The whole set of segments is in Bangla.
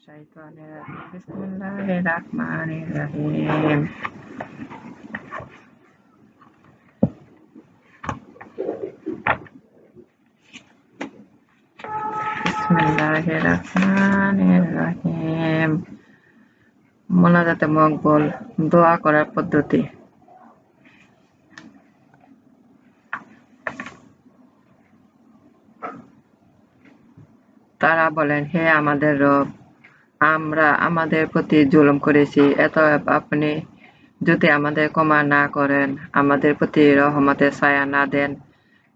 Syaitonirrajim. Bismillahirrahmanirrahim. Bismillahirrahmanirrahim. মোনাজাতে মকবুল, দোয়া করার পদ্ধতি। তারা বলেন, হে আমাদের রব, আমরা আমাদের প্রতি জুলুম করেছি, অতএব আপনি যদি আমাদের ক্ষমা না করেন, আমাদের প্রতি রহমতের ছায়া না দেন,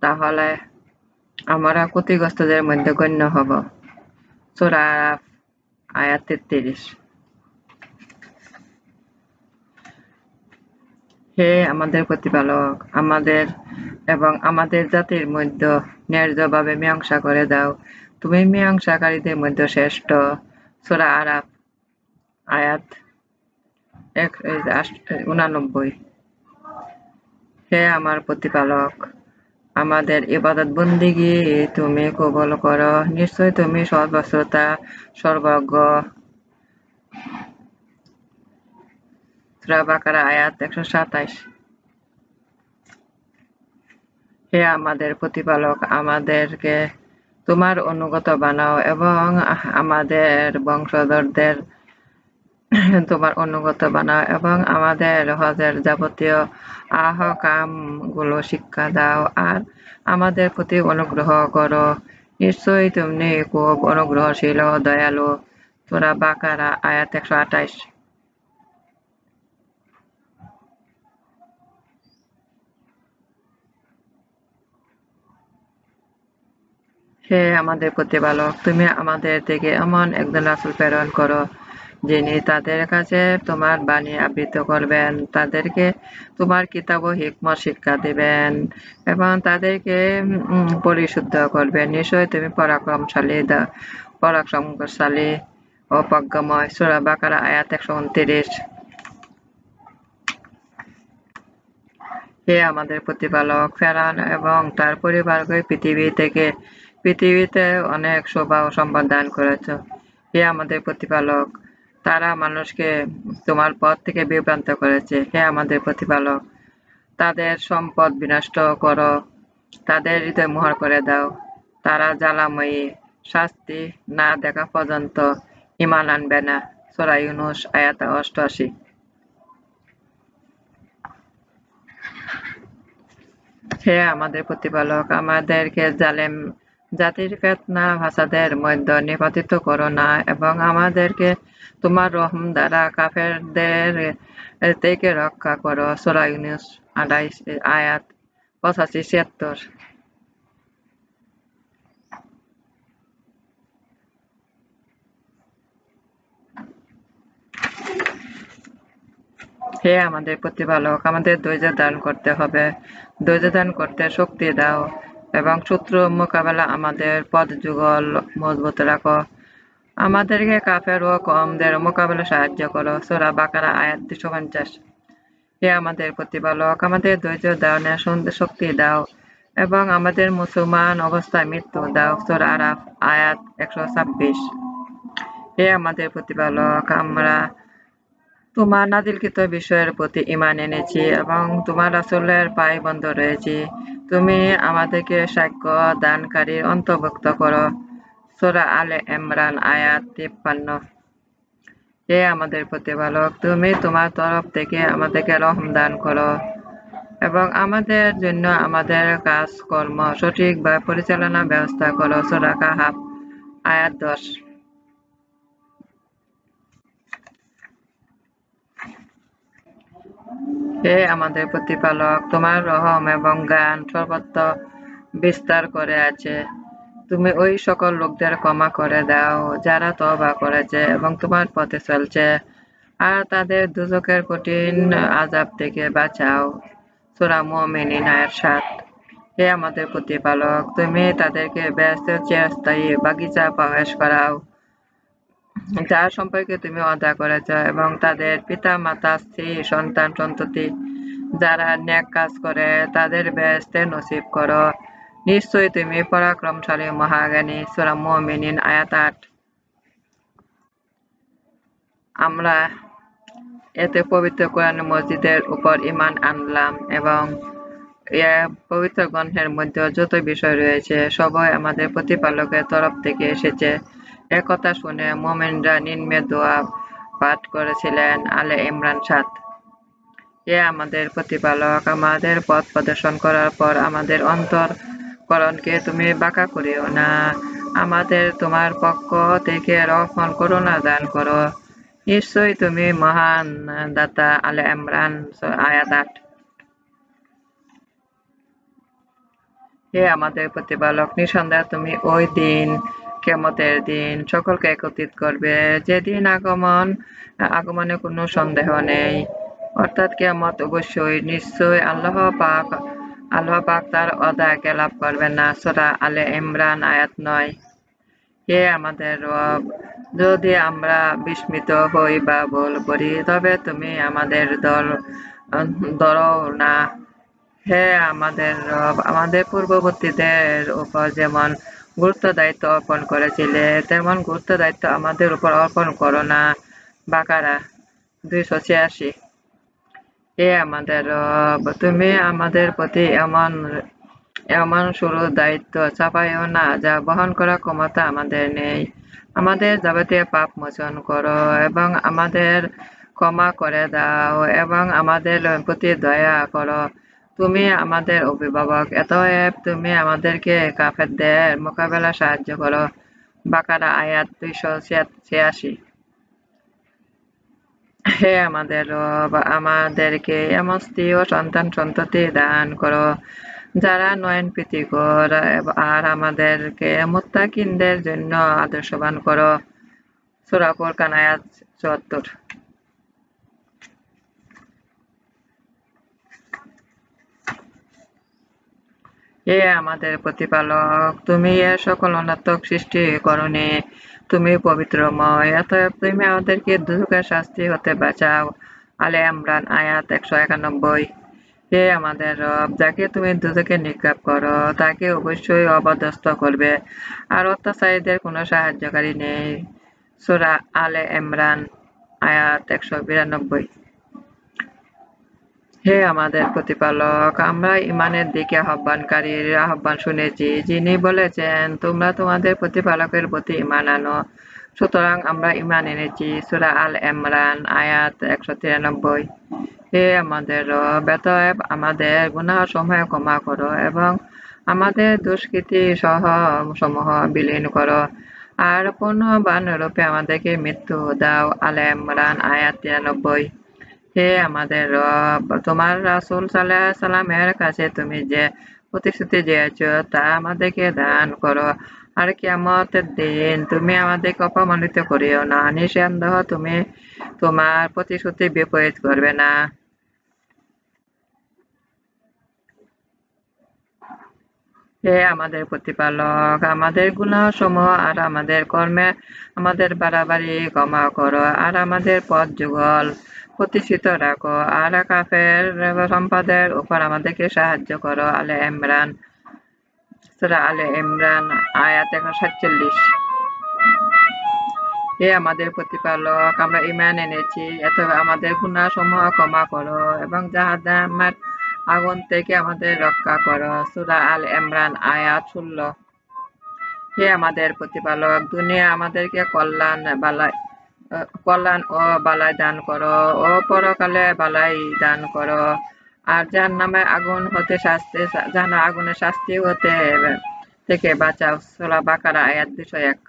তাহলে আমরা ক্ষতিগ্রস্তদের মধ্যে গণ্য হব। সূরা আরাফ আয়াত ৩৩। হে আমাদের প্রতিপালক, আমাদের এবং আমাদের জাতির মধ্যে ন্যায্যভাবে মীমাংসা করে দাও, তুমি মীমাংসাকারীদের মধ্যে শ্রেষ্ঠ। সূরা আরাফ আয়াত 89। হে আমার প্রতিপালক, আমাদের ইবাদত বন্দেগী তুমি কবুল করো, নিশ্চয় তুমি সর্বশ্রোতা সর্বজ্ঞ। সূরা বাকারা আয়াত ১২৭। হে আমাদের প্রতিপালক, আমাদেরকে তোমার অনুগত বানাও এবং আমাদের বংশধরদের তোমার অনুগত বানাও এবং আমাদের হজের যাবতীয় আহকাম গুলো শিক্ষা দাও আর আমাদের প্রতি অনুগ্রহ করো, নিশ্চয়ই তুমি খুব অনুগ্রহশীল ও দয়ালু। সূরা বাকারা আয়াত ১২৮। হে আমাদের প্রতিপালক, তুমি আমাদের থেকে এমন একজন রাসূল প্রেরণ করো যিনি তাদের কাছে তোমার বাণী আবৃত্ত করবেন, তাদেরকে তোমার কিতাব ও হিকমত শিক্ষা দিবেন এবং তাদেরকে পরিশুদ্ধ করবেন। নিশ্চয় তুমি পরাক্রমশালী ও প্রজ্ঞাময়। সূরা বাকারা আয়াত ১২৯। হে আমাদের প্রতিপালক, ফেরাউন এবং তার পরিবারকে পৃথিবীতে অনেক শোভা ও সম্পদ দান করেছ। হে আমাদের প্রতিপালক, তারা মানুষকে তোমার পথ থেকে বিভ্রান্ত করেছে। হে আমাদের প্রতিপালক, তাদের সম্পদ বিনষ্ট করো, তাদের হৃদয় মোহর করে দাও, তারা জ্বালাময়ী শাস্তি না দেখা পর্যন্ত ঈমান আনবে না। সূরা ইউনূস আয়াত ৮৮। হে আমাদের প্রতিপালক, আমাদেরকে জালেম জাতির ফিতনা ফাসাদের মধ্যে নিপতিত করো না এবং আমাদেরকে তোমার রহম দ্বারা কাফেরদের থেকে রক্ষা করো। সূরা ইউনূস ২৮ আয়াত ৮৫-৭৬। হে আমাদের প্রতিপালক, আমাদের ধৈর্য ধারণ করতে হবে, ধৈর্য ধারণ করতে শক্তি দাও এবং শত্রু মোকাবেলা আমাদের পদযুগল মজবুত রাখো, আমাদেরকে কাফের ও কওমদের মোকাবেলায় সাহায্য করো। সূরা বাকারা আয়াত ২৫০। হে আমাদের প্রতিপালক, আমাদের ধৈর্য ধারণের শক্তি দাও এবং আমাদের মুসলমান অবস্থায় মৃত্যু দাও। সূরা আরাফ আয়াত ১২৬। হে আমাদের প্রতিপালক, আমরা তোমার নাজিলকৃত বিষয়ের প্রতি ঈমান এনেছি এবং তোমার রাসূলের পায়বন্ধ রয়েছি, তুমি আমাদেরকে সাক্ষ্য দানকারীর অন্তর্ভুক্ত করো। সূরা আলে ইমরান আয়াত ৫৩। হে আমাদের প্রতিপালক, তুমি তোমার তরফ থেকে আমাদেরকে রহম দান করো এবং আমাদের জন্য আমাদের কাজকর্ম সঠিকভাবে পরিচালনার ব্যবস্থা করো। সূরা কাহাফ আয়াত ১০। হে আমাদের প্রতিপালক, তোমার রহম এবং জ্ঞান সর্বত্র বিস্তার করে আছে, তুমি ওই সকল লোকদের ক্ষমা করে দাও যারা তওবা করেছে এবং তোমার পথে চলছে, আর তাদের দুজকের কঠিন আযাব থেকে বাঁচাও। সূরা মুমিনুন আয়াত ৭। হে আমাদের প্রতিপালক, তুমি তাদেরকে বেহেশতের চিরস্থায়ী বাগিচায় প্রবেশ করাও যার সম্পর্কে তুমি ওয়াদা করেছ এবং তাদের পিতা-মাতা, স্ত্রী, সন্তান-সন্ততি যারা নেক কাজ করে তাদের বেহেশতে নসিব করো, নিশ্চয়ই তুমি পরাক্রমশালী মহাজ্ঞানী। সূরা মুমিনুন আয়াত ৮। আমরা এতে পবিত্র কোরআন মসজিদের উপর ঈমান আনলাম এবং এ পবিত্র গ্রন্থের মধ্যে যত বিষয় রয়েছে সবই আমাদের প্রতিপালকের তরফ থেকে এসেছে। একথা শুনে মুমিনরা নিম্নে দোয়া পাঠ করেছিলেন। আলে ইমরান ৭। হে আমাদের প্রতিপালক, আমাদের পথ প্রদর্শন করার পর আমাদের অন্তঃকরণকে তুমি বাঁকা করিও না। আমাদের তোমার পক্ষ থেকে রহমত করুণা দান করো। নিশ্চয়ই তুমি মহান দাতা। আলে ইমরান আয়াত ৮। হে আমাদের প্রতিপালক, নিঃসন্দেহে তুমি ওই দিন, কিয়ামতের দিন সকলকে একত্রিত করবে, যেদিন আগমনে কোনো সন্দেহ নেই, অর্থাৎ কিয়ামত অবশ্যই নিশ্চয় আল্লাহ পাক তার অদাকে লাভ করবেন না। সূরা আলে ইমরান আয়াত ৯। হে আমাদের রব, যদি আমরা বিস্মিত হই বা ভুল করি তবে তুমি আমাদের ধরো না। হে আমাদের রব, আমাদের পূর্ববর্তীদের উপর যেমন গুরুত্ব দায়িত্ব অর্পণ করেছিলে তেমন গুরুত্ব দায়িত্ব আমাদের উপর অর্পণ করো না। বাকারা ২৮৬। হে আমাদের রব, তুমি আমাদের প্রতি এমন শুরু দায়িত্ব চাপাইও না যা বহন করার ক্ষমতা আমাদের নেই। আমাদের যাবতীয় পাপ মোচন করো এবং আমাদের ক্ষমা করে দাও এবং আমাদের প্রতি দয়া করো। তুমি আমাদের অভিভাবক, অতএব তুমি আমাদেরকে কাফেরদের মোকাবেলা সাহায্য করো। বাকারা আয়াত ২৮৬। হে আমাদের রব, আমাদেরকে এমন স্ত্রী ও সন্তান-সন্ততি দান করো যারা নয়নপ্রীতিকর আর আমাদেরকে মুত্তাকিনদের জন্য আদর্শবান করো। সূরা ফুরকান আয়াত ৭৪। হে আমাদের প্রতিপালক, তুমি এ সকল অনর্থক সৃষ্টি করনি, তুমি পবিত্রময়, অতএব তুমি আমাদেরকে দুঃখের শাস্তি হতে বাঁচাও। আলে ইমরান আয়াত ১৯১। হে আমাদের রব, যাকে তুমি দুজকে নিক্ষেপ করো তাকে অবশ্যই অপদস্থ করবে, আর অত্যাচারীদের কোনো সাহায্যকারী নেই। সূরা আলে ইমরান আয়াত ১৯২। হে আমাদের প্রতিপালক, আমরা ঈমানের দিকে আহ্বানকারীর আহ্বান শুনেছি, যিনি বলেছেন, তোমরা তোমাদের প্রতিপালকের প্রতি ঈমান আনো। সুতরাং আমরা ঈমান এনেছি। সূরা আল ইমরান আয়াত ১৯৩। হে আমাদের রব, অতএব আমাদের গুনাহসমূহ ক্ষমা করো এবং আমাদের দুষ্কৃতি সমূহ বিলীন করো, আর পূর্ণবান রূপে আমাদেরকে মৃত্যু দাও। আলে ইমরান আয়াত ৯৩। হে আমাদের রব, তোমার রাসূল সাল্লাল্লাহু আলাইহি ওয়াসাল্লামের কাছে তুমি যে প্রতিশ্রুতি দিয়েছ তা আমাদেরকে দান করো, আর কিয়ামতের দিন তুমি আমাদেরকে অপমানিত করিও না। নিঃসন্দেহ তুমি তোমার প্রতিশ্রুতি বিপরীত করবে না। হে আমাদের প্রতিপালক, আমাদের গুনাহসমূহ আর আমাদের কর্মে আমাদের বাড়াবাড়ি ক্ষমা করো, আর আমাদের পথ যুগল প্রতিষ্ঠিত রাখো, আর কাফের সম্পদের উপর আমাদেরকে সাহায্য করো। সূরা আলে ইমরান আয়াত ১৪৭। হে আমাদের প্রতিপালক, আমরা ঈমান এনেছি, অতএব আমাদের গুনাহসমূহ ক্ষমা করো এবং জাহান্নামের আগুন থেকে আমাদের রক্ষা করো। সূরা আল ইমরান আয়াত ১৬। হে আমাদের প্রতিপালক, দুনিয়া আমাদেরকে কল্যাণ ও বালাই দান করো ও পরকালে বালাই দান করো, আর জাহান্নামের আগুনের শাস্তি থেকে বাঁচাও। সূরা বাকারা আয়াত ২০১।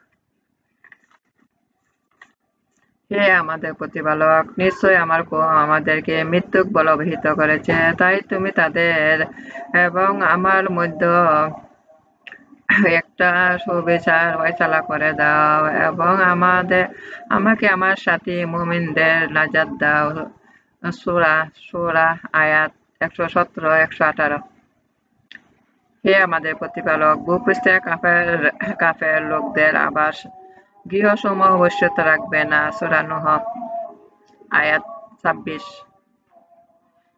হে আমাদের প্রতিপালক, নিশ্চয় আমার কওম আমাদেরকে মিথ্যুক বলে অভিহিত করেছে, তাই তুমি তাদের এবং আমার মধ্যে একটা সুবিচার ফয়সালা করে দাও এবং আমাকে আমার সাথী মুমিনদের নাজাত দাও। সূরা আয়াত ১১৭-১১৮। হে আমাদের প্রতিপালক, ভূপৃষ্ঠে কাফের লোকদের আবাস গৃহসমূহ অবশ্যই রাখবে না। সূরা নূহ আয়াত ২৬।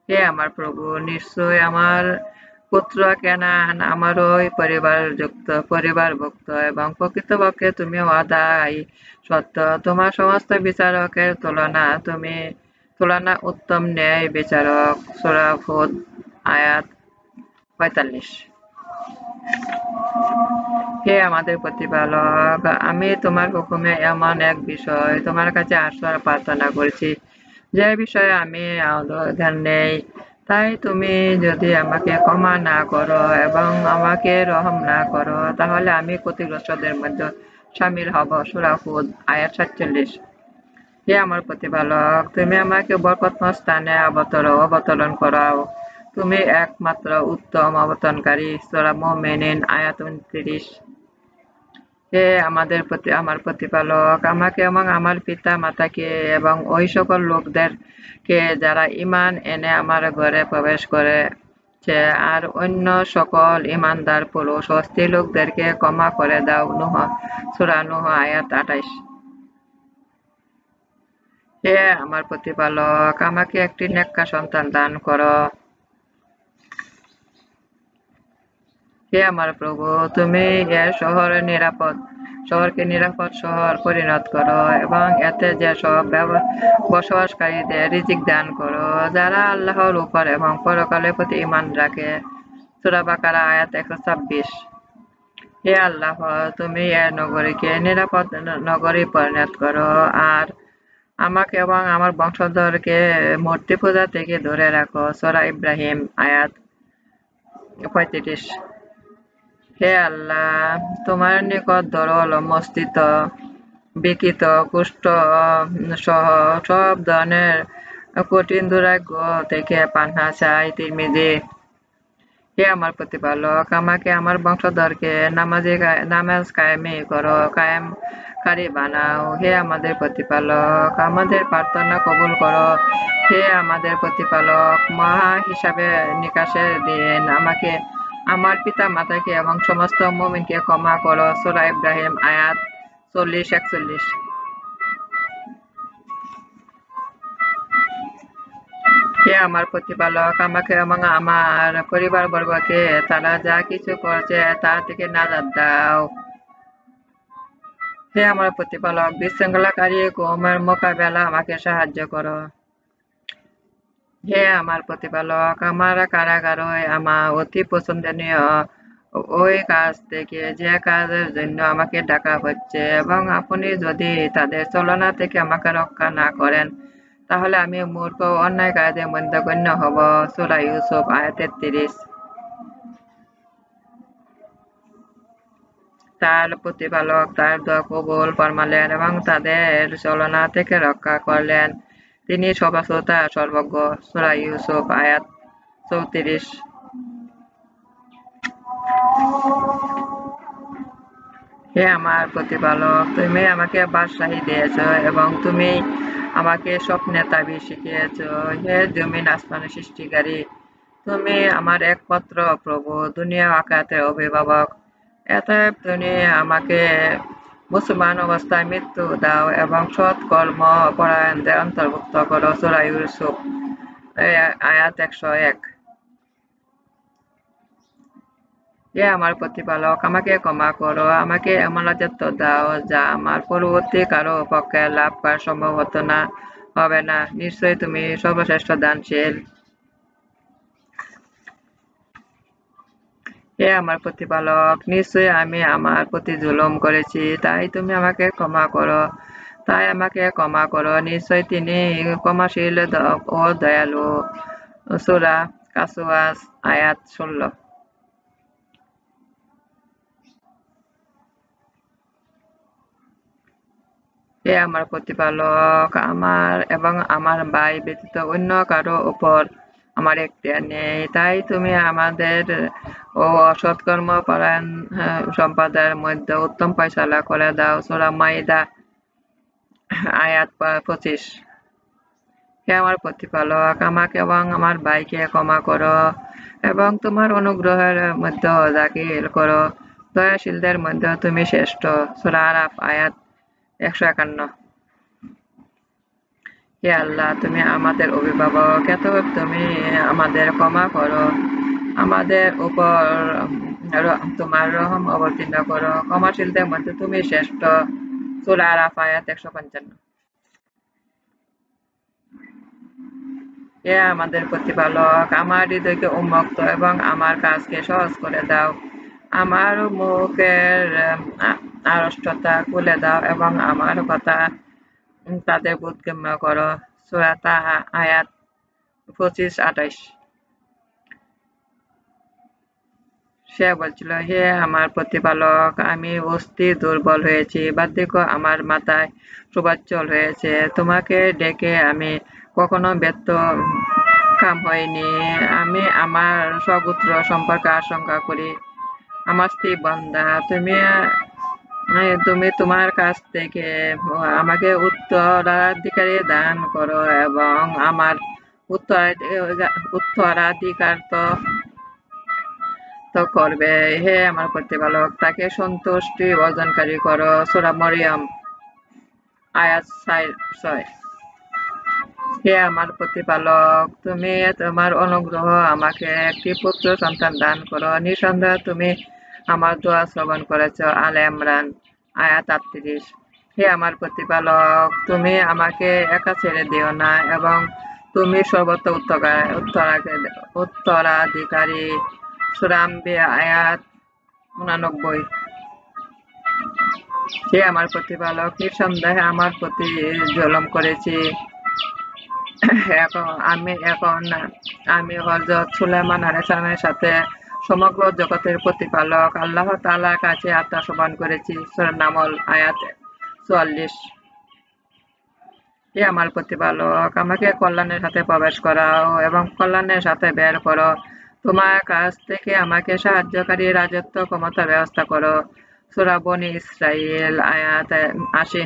হে আমার প্রভু, নিশ্চয় আমার পুত্র কেনান আমারই পরিবারভুক্ত এবং প্রকৃতপক্ষে তুমি অদায়ী সত্য। তোমার সমস্ত বিচারকের তুলনা উত্তম ন্যায় বিচারক। সূরা হুদ আয়াত ৪৫। হে আমাদের প্রতিপালক, আমি তোমার হুকুমে এমন এক বিষয় তোমার কাছে আশ্রয় প্রার্থনা করছি যে বিষয়ে আমি জ্ঞান নেই, তাই তুমি যদি আমাকে ক্ষমা না করো এবং আমাকে রহম না করো তাহলে আমি ক্ষতিগ্রস্তদের মধ্যে শামিল হব। সূরা হুদ আয়াত ৪৭। হে আমার প্রতিপালক, তুমি আমাকে বরকতময় স্থানে অবতরণ করাও। তুমি একমাত্র উত্তম অবতরণকারী। সূরা মুমিনুন আয়াত ২৯। হে আমার প্রতিপালক, আমাকে এবং আমার পিতা মাতাকে এবং ওই সকল লোকদেরকে যারা ঈমান এনে আমার ঘরে প্রবেশ করেছে আর অন্য সকল ঈমানদার পুরুষ ও স্ত্রী লোকদেরকে ক্ষমা করে দাও। সূরা নূহ আয়াত ২৮। হে আমার প্রতিপালক, আমাকে একটি নেককার সন্তান দান করো। হে আমার প্রভু, তুমি এর শহরকে নিরাপদ শহর পরিণত করো এবং এতে যেসব বসবাসকারীদের রিজিক দান করো যারা আল্লাহর উপর এবং পরকালের প্রতি ঈমান রাখে। সূরা বাকারা আয়াত ১২৬। হে আল্লাহ, তুমি এর নগরীকে নিরাপদ নগরী পরিণত করো আর আমাকে এবং আমার বংশধরকে মূর্তি পূজা থেকে দূরে রাখো। সূরা ইব্রাহিম আয়াত ৩৫। হে আল্লাহ, তোমার নিকট দরল, মস্তিষ্ক বিকৃত, কুষ্ঠ সহ সব ধরনের কঠিন দুরারোগ্য থেকে পানাহ চাই। তিরমিজি। হে আমার প্রতিপালক, আমাকে আমার বংশধরকে নামাজ কায়েমকারী বানাও। হে আমাদের প্রতিপালক, আমাদের প্রার্থনা কবুল করো। হে আমাদের প্রতিপালক, মহা হিসাবে নিকাশের দিন আমাকে, আমার পিতা মাতাকে এবং সমস্ত মুমিনকে ক্ষমা করো। সূরা ইব্রাহিম আয়াত ৪০-৪১। হে আমার প্রতিপালক, আমাকে এবং আমার পরিবারবর্গকে তারা যা কিছু করছে তা থেকে নাজাত দাও। হে আমার প্রতিপালক, বিশৃঙ্খলাকারী কওমের মোকাবেলা আমাকে সাহায্য করো। হে আমার প্রতিপালক, আমার কারাগারই আমার অতি পছন্দনীয় ওই কাজ থেকে যে কাজের জন্য আমাকে ডাকা হচ্ছে এবং আপনি যদি তাদের ছলনা থেকে আমাকে রক্ষা না করেন তাহলে আমি মূর্খ ও অন্যায়কারীদের মধ্যে গণ্য হব। সূরা ইউসুফ আয়াত ৩৩। তার প্রতিপালক তার দোয়া কবুল ফরমালেন এবং তাদের ছলনা থেকে রক্ষা করলেন। তিনি সর্বশ্রোতা সর্বজ্ঞ। সূরা ইউসুফ আয়াত ৩৪। হে আমার প্রতিপালক, তুমি আমাকে বাদশাহী দিয়েছ এবং তুমি আমাকে স্বপ্নে তাবিজ শিখিয়েছ। হে জমিন আসমানের সৃষ্টিকারী, তুমি আমার একমাত্র প্রভু, দুনিয়া ও আখিরাতের অভিভাবক। অতএব তুমি আমাকে মুসলমান অবস্থায় মৃত্যু দাও এবং সৎ কর্ম পরায়ণদের অন্তর্ভুক্ত করো। সূরা ইউসুফ আয়াত ১০১। হে আমার প্রতিপালক, আমাকে ক্ষমা করো, আমাকে এমন রাজত্ব দাও যা আমার পরবর্তী কারো পক্ষে লাভ করা সম্ভব হবে না। নিশ্চয়ই তুমি সর্বশ্রেষ্ঠ দানশীল। হে আমার প্রতিপালক, নিশ্চয়ই আমি আমার প্রতি জুলুম করেছি, তাই তুমি আমাকে ক্ষমা করো। নিশ্চয়ই তিনি ক্ষমাশীল ও দয়ালু। সূরা কাসওয়াস আয়াত ১৬। হে আমার প্রতিপালক, আমার এবং আমার ভাই ব্যতীত অন্য কারো উপর আমার এখতিয়ার নেই, তাই তুমি আমাদের ও অসৎকর্ম পরায়ণ সম্প্রদায়ের মধ্যে উত্তম ফয়সালা করে দাও। সূরা মাইদা আয়াত ২৫। হে আমার প্রতিপালক, আমাকে এবং আমার ভাইকে ক্ষমা করো এবং তোমার অনুগ্রহের মধ্যে দাখিল করো। দয়াশীলদের মধ্যে তুমি শ্রেষ্ঠ। সূরা আরাফ আয়াত ১৫১। হে আল্লাহ, তুমি আমাদের অভিভাবক, অতএব তুমি আমাদের ক্ষমা করো। আমাদের উপর তোমার রহম অবতীর্ণ করো, ক্ষমাশীলদের মধ্যে তুমি শ্রেষ্ঠ। সূরা আরাফ আয়াত 155। হে আমাদের প্রতিপালক, আমার হৃদয়কে উন্মুক্ত এবং আমার কাজকে সহজ করে দাও। আমার মুখের আড়ষ্টতা খুলে দাও এবং আমার কথা তাদের বোধগম্য করো। সূরা তাহা আয়াত 25-28। সে বলছিল, হে আমার প্রতিপালক, আমি অস্থির দুর্বল হয়েছি, বার্ধক্য আমার মাথায় সুবাচ্চল হয়েছে। তোমাকে ডেকে আমি কখনো ব্যর্থ কাম হয়নি। আমি আমার স্বগোত্র সম্পর্কে আশঙ্কা করি। আমার স্ত্রী বান্দা, তুমি তুমি তোমার কাছ থেকে আমাকে উত্তরাধিকারী দান করো এবং আমার উত্তরাধিকার তো করবে। হে আমার প্রতিপালক, তাকে সন্তুষ্টি অর্জনকারী করো। সূরা মরিয়ম আয়াত 6। হে আমার প্রতিপালক, তুমি তোমার অনুগ্রহ আমাকে একটি পুত্র সন্তান দান করো। নিঃসন্দেহে তুমি আমার দোয়া শ্রবণ করেছ। আলে ইমরান আয়াত 38। হে আমার প্রতিপালক, তুমি আমাকে একা ছেড়ে দিও না এবং তুমি সর্বত্র উত্তরাধিকারী। সূরা আম্বিয়া আয়াত 89। হে আমার প্রতিপালক, নিঃসন্দেহে আমার প্রতি জুলুম করেছি। আমি হযরত সুলাইমান আলাইহিস সালামের সাথে সমগ্র জগতের প্রতিপালক আল্লাহ তাআলার কাছে আত্মসমর্পণ করেছি। সূরা নামল আয়াত 44। হে আমার প্রতিপালক, আমাকে কল্যাণের সাথে প্রবেশ করাও এবং কল্যাণের সাথে বের করো। তোমার কাছ থেকে আমাকে সাহায্যকারী রাজত্ব ক্ষমতা ব্যবস্থা করো। সূরা বনী ইসরাঈল আয়াত 80।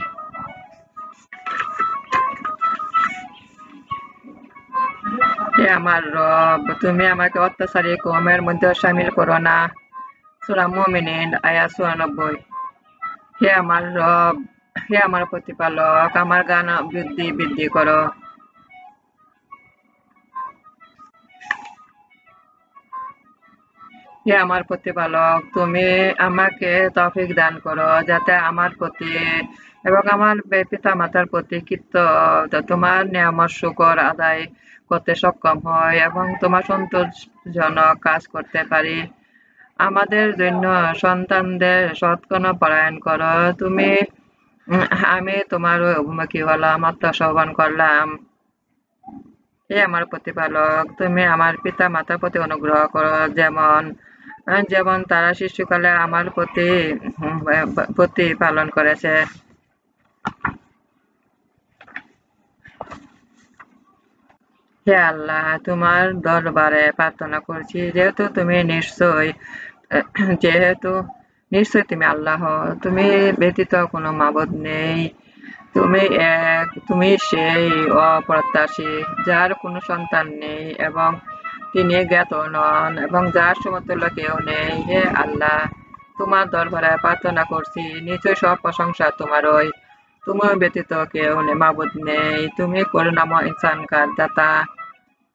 হে আমার রব, তুমি আমাকে অত্যাচারী কওমের মধ্যে শামিল করো না। সূরা মুমিনুন আয়াত 94। হে আমার রব, হে আমার প্রতিপালক, আমার জ্ঞান বৃদ্ধি করো। হে আমার প্রতিপালক, তুমি আমাকে তৌফিক দান করো যাতে আমার প্রতি এবং আমার পিতা মাতার প্রতি তোমার নিয়ামত শুকর আদায় করতে সক্ষম হয় এবং তোমার সন্তোষজনক কাজ করতে পারি। আমাদের জন্য সন্তানদের সৎকর্ম পরায়ণ করো। আমি তোমার অভিমুখী হলাম, আত্মসমর্পণ করলাম। হে আমার প্রতিপালক, তুমি আমার পিতা মাতার প্রতি অনুগ্রহ করো, যেমন যেমন তারা শিশুকালে আমার প্রতি পালন করেছে। হে আল্লাহ, তোমার দরবারে প্রার্থনা করছি, যেহেতু তুমি আল্লাহ, তুমি ব্যতীত কোনো মাবুদ নেই। তুমি সেই অপ্রত্যাশী যার কোনো সন্তান নেই এবং তিনি জ্ঞাত নন এবং যার সমতুল্য কেউ নেই। হে আল্লাহ, তোমার দরবারে প্রার্থনা করছি, নিশ্চয় সব প্রশংসা তোমারই। তুমি ব্যতীত কেউ মাবুদ নেই। তুমি করুণাময় ইনসানকার দাতা,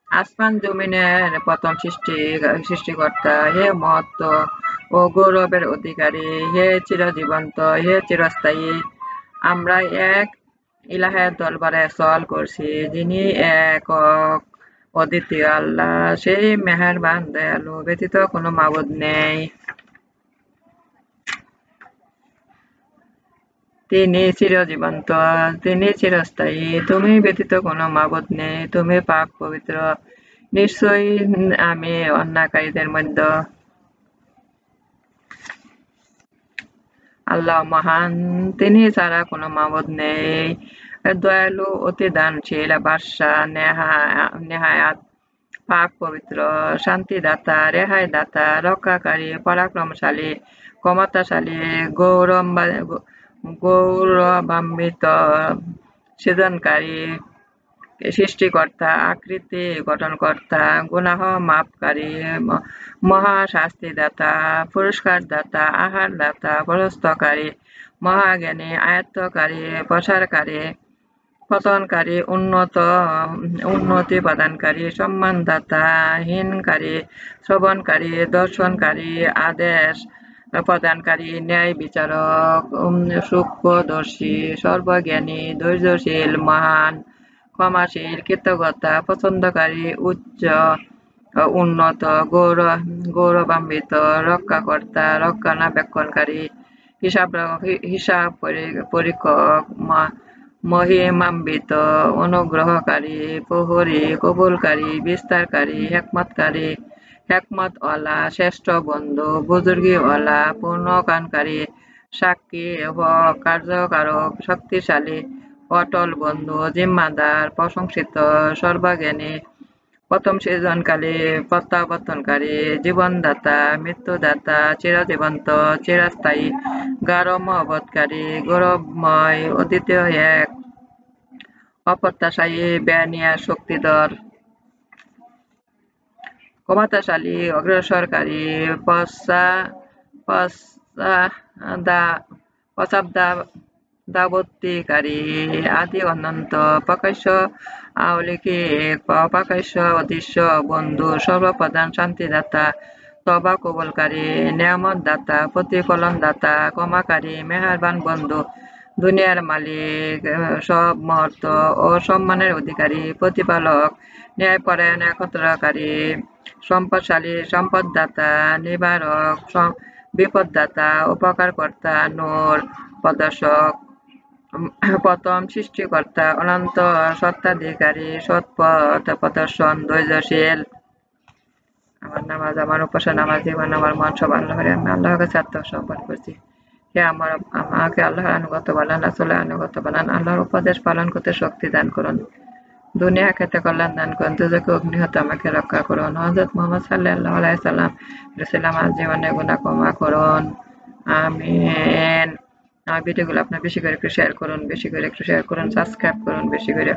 আসমান জমিনের প্রথম সৃষ্টিকর্তা। হে মহত্ব ও গৌরবের অধিকারী, হে চিরজীবন্ত, হে চিরস্থায়ী। আমরা এক ইলাহের দরবারে সওয়াল করছি, যিনি একক অদ্বিতীয় আল্লাহ, সেই মেহেরবান দয়ালু, ব্যতীত কোনো মাবুদ নেই। তিনি চিরজীবন্ত, তিনি চিরস্থায়ী, তুমি ব্যতীত কোনো মাবুদ নেই, তুমি পাক পবিত্র। নিশ্চয়ই আমি অন্যায়কারীদের মধ্যে। আল্লাহ মহান, তিনি ছাড়া কোনো মাবুদ নেই। দয়ালু, অতি দানশীল, বাদশাহ, নেহায়াত পাক পবিত্র, শান্তিদাতা, রেহাই দাতা, রক্ষাকারী, পরাক্রমশালী, ক্ষমতাশালী, গৌরবান্বিত, সৃজনকারী, সৃষ্টিকর্তা, আকৃতি গঠনকর্তা, গুনাহ মাপকারী, মহাশাস্তিদাতা, পুরস্কারদাতা, আহারদাতা, প্রশস্তকারী, মহাজ্ঞানী, আয়ত্তকারী, প্রসারকারী, পতনকারী, উন্নতি প্রদানকারী, সম্মানদাতা, হীনকারী, শ্রবণকারী, দর্শনকারী, আদেশ প্রদানকারী, ন্যায় বিচারক, সূক্ষ্মদর্শী, সর্বজ্ঞানী, ধৈর্যশীল, মহান, ক্ষমাশীল, কৃতজ্ঞতা পছন্দকারী, উচ্চ, উন্নত, গৌরবান্বিত, রক্ষাকর্তা, রক্ষণাবেক্ষণকারী, হিসাব পরীক্ষক, মহিমান্বিত, অনুগ্রহকারী, প্রহরী, কবুলকারী, বিস্তারকারী, হেকমতওয়ালা, শ্রেষ্ঠ বন্ধু, বুজুর্গিওয়ালা, পূর্ণকানকারী, সাক্ষী, কার্যকারক, শক্তিশালী, অটল বন্ধু, জিম্মাদার, প্রশংসিত, সর্বজ্ঞানী, প্রথম সৃজনকারী, প্রত্যাবর্তনকারী, জীবনদাতা, মৃত্যুদাতা, চিরজীবন্ত, চিরস্থায়ী, গারমবোধকারী, গৌরবময়, অদ্বিতীয় এক, অপ্রত্যাশায়ী, বেনিয়ার, শক্তিধর, ক্ষমতাশালী, অগ্রসরকারী, পশ্চাদ্ধাবর্তীকারী, আদি অনন্ত, প্রকাশ্য অলৌকিক, অপ্রকাশ্য অদৃশ্য বন্ধু, সর্বপ্রধান, শান্তিদাতা, তওবা কবুলকারী, নেয়ামতদাতা, প্রতিফলনদাতা, ক্ষমাকারী, মেহেরবান বন্ধু, দুনিয়ার মালিক, সব মহত্ব ও সম্মানের অধিকারী, প্রতিপালক, ন্যায়পরায়ণ, একত্রকারী, সম্পদশালী, সম্পদদাতা, নিবারক, বিপদদাতা, উপকারকর্তা, নূর প্রদর্শক, প্রথম সৃষ্টিকর্তা, অনন্ত সত্তাধিকারী, সৎপথ প্রদর্শন, ধৈর্যশীল। আমার নামাজ, আমার উপাসনা, আমার জীবন, আমার মন সব আল্লাহরে আমি আল্লাহর কাছে আত্মসমর্পণ করছি। হে আমাকে আল্লাহর আনুগত্য বানান, রাসূলের আনুগত্য বানান, আল্লাহর উপদেশ পালন করতে শক্তি দান করুন, দুনিয়া আখিরাতে কল্যাণ দান করুন, দুজকে অগ্নি হতে আমাকে রক্ষা করুন। হযরত মুহাম্মদ সাল্লাল্লাহু আলাইহি সাল্লাম রাসূল আমার জীবনে গুনাহ ক্ষমা করুন, আমিন। আমার ভিডিওগুলো আপনারা বেশি করে একটু শেয়ার করুন, সাবস্ক্রাইব করুন বেশি করে।